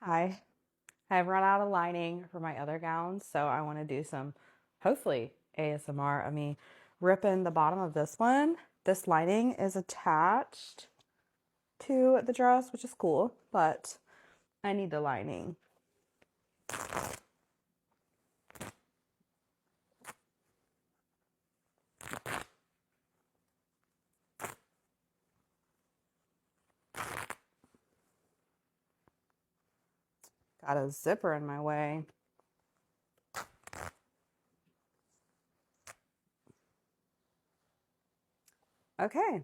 Hi. I've run out of lining for my other gowns, so I want to do some, hopefully, ASMR of me ripping the bottom of this one. This lining is attached to the dress, which is cool, but I need the lining. Got a zipper in my way. Okay.